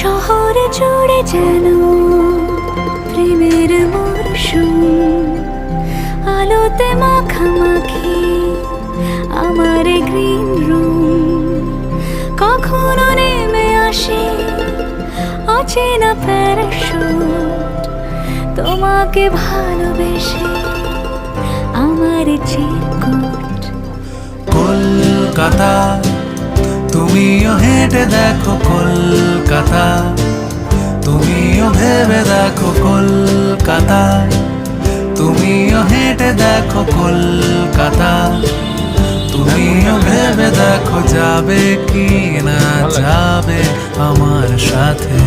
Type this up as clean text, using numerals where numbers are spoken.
শহরে জুড়ে যেন প্রেমের মরশুম, আলোতে মাখামাখি আমার গ্রিন রুম। কখনো নেমে আসে অচেনা প্যারাশুট, তোমাকে ভালোবেসে আমার চিরকুট। কলকাতা তুমিও হেঁটে দেখো কলকাতা, তুমিও ভেবে দেখো কলকাতা, তুমিও হেঁটে দেখো কলকাতা, তুমিও ভেবে দেখো যাবে কি না যাবে আমার সাথে।